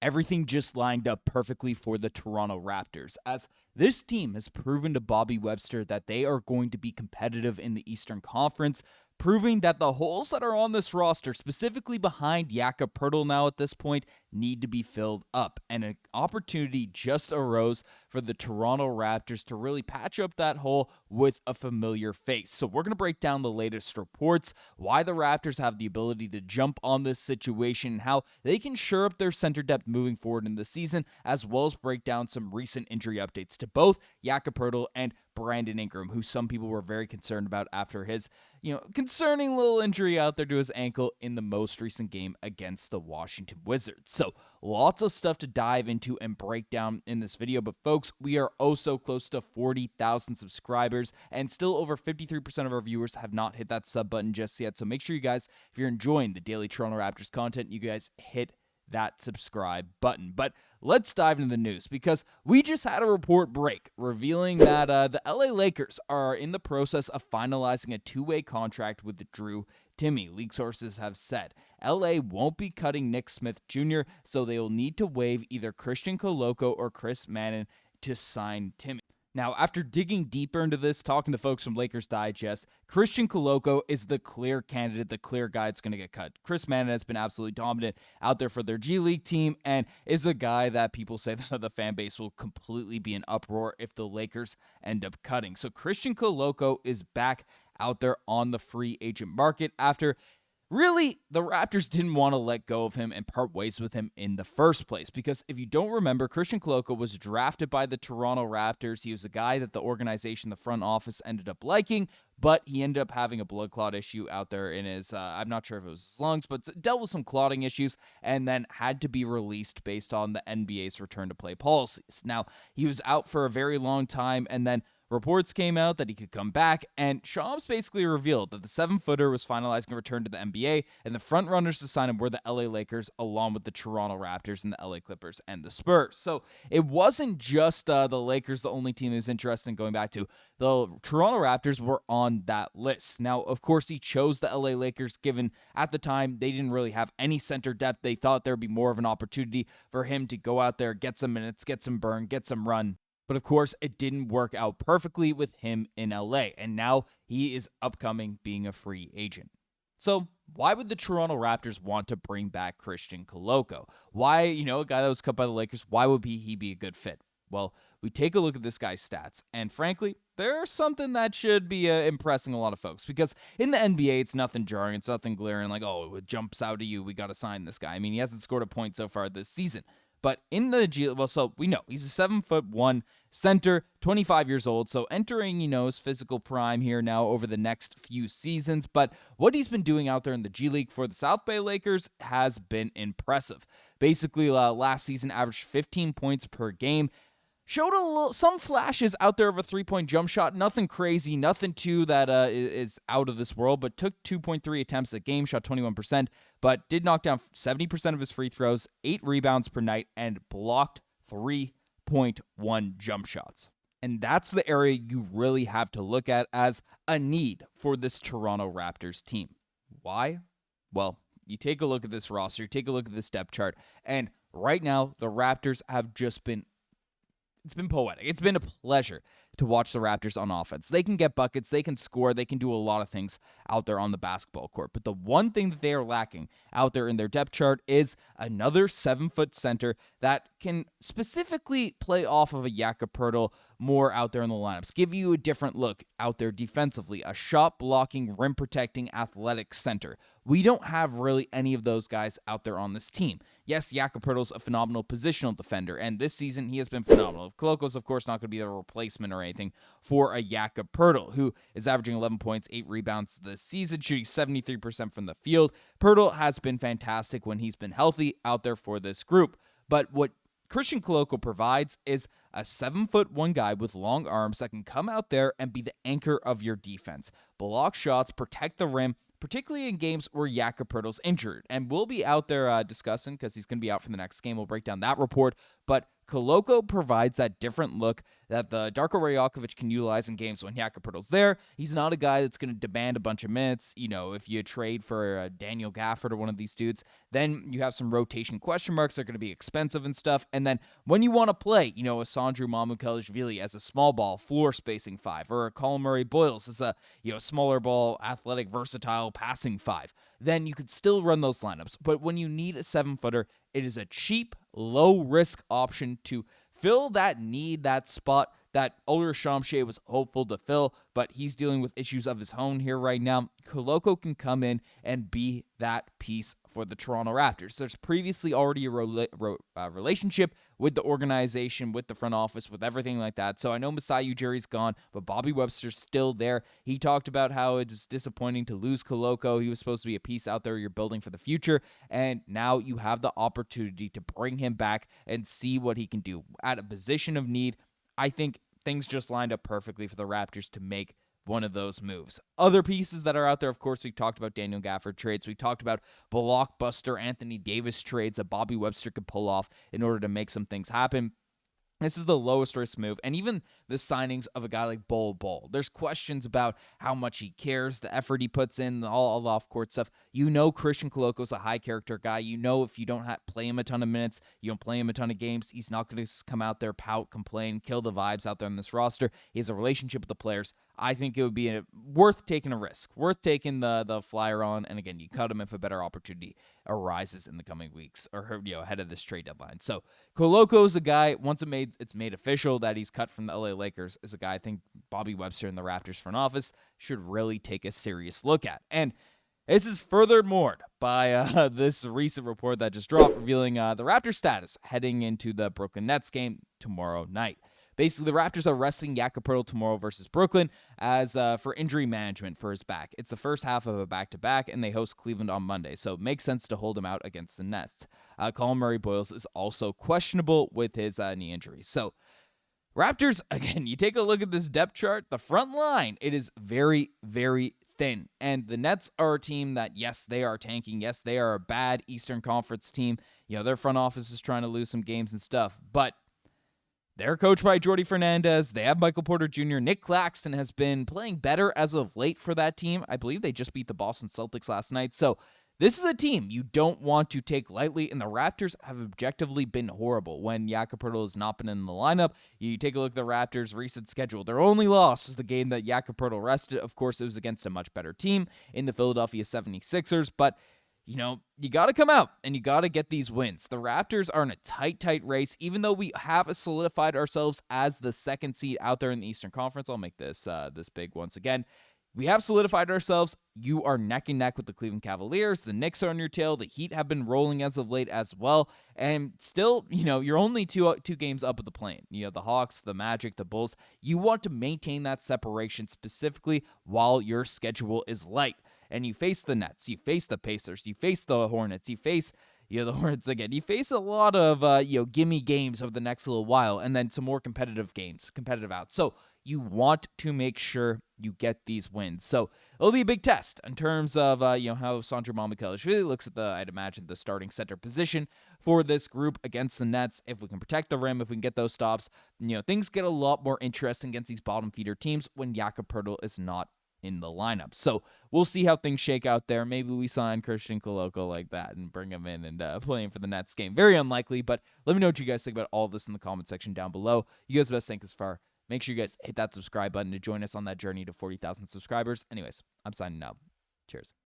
everything just lined up perfectly for the Toronto Raptors, as this team has proven to Bobby Webster that they are going to be competitive in the Eastern Conference, proving that the holes that are on this roster, specifically behind Jakob now at this point, need to be filled up. And an opportunity just arose for the Toronto Raptors to really patch up that hole with a familiar face. So we're going to break down the latest reports, why the Raptors have the ability to jump on this situation, and how they can shore up their center depth moving forward in the season, as well as break down some recent injury updates to both Jakob and Brandon Ingram, who some people were very concerned about after his, concerning little injury out there to his ankle in the most recent game against the Washington Wizards. So lots of stuff to dive into and break down in this video. But folks, we are oh so close to 40,000 subscribers, and still over 53% of our viewers have not hit that sub button just yet. So make sure you guys, if you're enjoying the daily Toronto Raptors content, you guys hit that subscribe button. But let's dive into the news, because we just had a report break revealing that the LA Lakers are in the process of finalizing a two-way contract with Drew Timme. League sources have said LA won't be cutting Nick Smith Jr., so they will need to waive either Christian Koloko or Chris Mannon to sign Timme. Now, after digging deeper into this, talking to folks from Raptors Digest, Christian Koloko is the clear candidate, the clear guy that's going to get cut. Chris Mannon has been absolutely dominant out there for their G League team, and is a guy that people say that the fan base will completely be in uproar if the Lakers end up cutting. So Christian Koloko is back out there on the free agent market after really, the Raptors didn't want to let go of him and part ways with him in the first place, because if you don't remember, Christian Koloko was drafted by the Toronto Raptors. He was a guy that the organization, the front office, ended up liking, but he ended up having a blood clot issue out there in his, I'm not sure if it was his lungs, but dealt with some clotting issues, and then had to be released based on the NBA's return to play policies. Now, he was out for a very long time, and then reports came out that he could come back, and Shams basically revealed that the 7-footer was finalizing a return to the NBA, and the front runners to sign him were the LA Lakers, along with the Toronto Raptors and the LA Clippers and the Spurs. So it wasn't just the Lakers, the only team that was interested in going back to. The Toronto Raptors were on that list. Now, of course, he chose the LA Lakers, given at the time they didn't really have any center depth. They thought there would be more of an opportunity for him to go out there, get some minutes, get some burn, get some run. But of course, it didn't work out perfectly with him in LA, and now he is upcoming being a free agent. So why would the Toronto Raptors want to bring back Christian Koloko? Why, a guy that was cut by the Lakers, why would he be a good fit? Well, we take a look at this guy's stats, and frankly, there's something that should be impressing a lot of folks, because in the NBA, it's nothing jarring, it's nothing glaring, like, oh, it jumps out at you, we got to sign this guy. I mean, he hasn't scored a point so far this season. But in the so we know he's a 7'1" center, 25 years old, so entering, his physical prime here now over the next few seasons. But what he's been doing out there in the G League for the South Bay Lakers has been impressive. Basically, last season averaged 15 points per game. Showed some flashes out there of a three-point jump shot. Nothing crazy, nothing too that is out of this world, but took 2.3 attempts a game, shot 21%, but did knock down 70% of his free throws, 8 rebounds per night, and blocked 3.1 jump shots. And that's the area you really have to look at as a need for this Toronto Raptors team. Why? Well, you take a look at this roster, you take a look at this depth chart, and right now the Raptors have just been it's been poetic. It's been a pleasure to watch the Raptors on offense. They can get buckets, they can score, they can do a lot of things out there on the basketball court. But the one thing that they are lacking out there in their depth chart is another 7-foot center that can specifically play off of a Jakob more out there in the lineups. Give you a different look out there defensively. A shot blocking, rim protecting, athletic center. We don't have really any of those guys out there on this team. Yes, Jakob a phenomenal positional defender, and this season he has been phenomenal. Koloko's, of course, not going to be a replacement or anything for a Jakob who is averaging 11 points, 8 rebounds this season, shooting 73% from the field. Poeltl has been fantastic when he's been healthy out there for this group. But what Christian Koloko provides is a 7'1" guy with long arms that can come out there and be the anchor of your defense. Block shots, protect the rim, particularly in games where Jakob injured. And we'll be out there discussing, because he's going to be out for the next game. We'll break down that report. But Koloko provides that different look that the Darko Rajaković can utilize in games when Jakob's there. He's not a guy that's going to demand a bunch of minutes. If you trade for Daniel Gafford or one of these dudes, then you have some rotation question marks. They're going to be expensive and stuff. And then when you want to play, a Sandro Mamukelashvili as a small ball, floor spacing 5, or a Collin Murray-Boyles as a smaller ball, athletic, versatile, passing 5, then you could still run those lineups. But when you need a 7-footer, it is a cheap, low-risk option to fill that need, that spot that Ulrich Shamshay was hopeful to fill, but he's dealing with issues of his own here right now. Koloko can come in and be that piece for the Toronto Raptors. There's previously already a relationship with the organization, with the front office, with everything like that. So I know Masai Ujiri's gone, but Bobby Webster's still there. He talked about how it's disappointing to lose Koloko. He was supposed to be a piece out there you're building for the future, and now you have the opportunity to bring him back and see what he can do. At a position of need, I think things just lined up perfectly for the Raptors to make one of those moves. Other pieces that are out there, of course, we talked about Daniel Gafford trades. We talked about blockbuster Anthony Davis trades that Bobby Webster could pull off in order to make some things happen. This is the lowest risk move, and even the signings of a guy like Bol. There's questions about how much he cares, the effort he puts in, all off-court stuff. Christian Koloko's a high-character guy. If you don't play him a ton of minutes, you don't play him a ton of games, he's not going to come out there, pout, complain, kill the vibes out there on this roster. He has a relationship with the players. I think it would be worth taking a risk, worth taking the flyer on, and again, you cut him if a better opportunity arises in the coming weeks or ahead of this trade deadline. So Koloko's a guy, once it's made official that he's cut from the LA Lakers, is a guy I think Bobby Webster and the Raptors front office should really take a serious look at. And this is furthermore by this recent report that just dropped revealing the Raptors status heading into the Brooklyn Nets game tomorrow night. Basically, the Raptors are resting Jakob tomorrow versus Brooklyn as for injury management for his back. It's the first half of a back-to-back, and they host Cleveland on Monday, so it makes sense to hold him out against the Nets. Collin Murray-Boyles is also questionable with his knee injury. So, Raptors, again, you take a look at this depth chart, the front line, it is very, very thin. And the Nets are a team that, yes, they are tanking. Yes, they are a bad Eastern Conference team. Their front office is trying to lose some games and stuff, but they're coached by Jordi Fernandez. They have Michael Porter Jr. Nick Claxton has been playing better as of late for that team. I believe they just beat the Boston Celtics last night. So this is a team you don't want to take lightly, and the Raptors have objectively been horrible when Jakob has not been in the lineup. You take a look at the Raptors' recent schedule. Their only loss was the game that Jakob rested. Of course, it was against a much better team in the Philadelphia 76ers, but you got to come out and you got to get these wins. The Raptors are in a tight race, even though we have solidified ourselves as the second seed out there in the Eastern Conference. I'll make this big once again. We have solidified ourselves. You are neck and neck with the Cleveland Cavaliers. The Knicks are on your tail. The Heat have been rolling as of late as well. And still, you're only two games up at the plane. The Hawks, the Magic, the Bulls. You want to maintain that separation specifically while your schedule is light. And you face the Nets, you face the Pacers, you face the Hornets, you face the Hornets again. You face a lot of gimme games over the next little while, and then some more competitive outs. So you want to make sure you get these wins. So it'll be a big test in terms of how Sandro Mamukelashvili really looks at I'd imagine the starting center position for this group against the Nets. If we can protect the rim, if we can get those stops, things get a lot more interesting against these bottom feeder teams when Jakob is not in the lineup. So we'll see how things shake out there. Maybe we sign Christian Koloko like that and bring him in and play him for the Nets game. Very unlikely, but let me know what you guys think about all this in the comment section down below. You guys best think this far. Make sure you guys hit that subscribe button to join us on that journey to 40,000 subscribers. Anyways, I'm signing out. Cheers.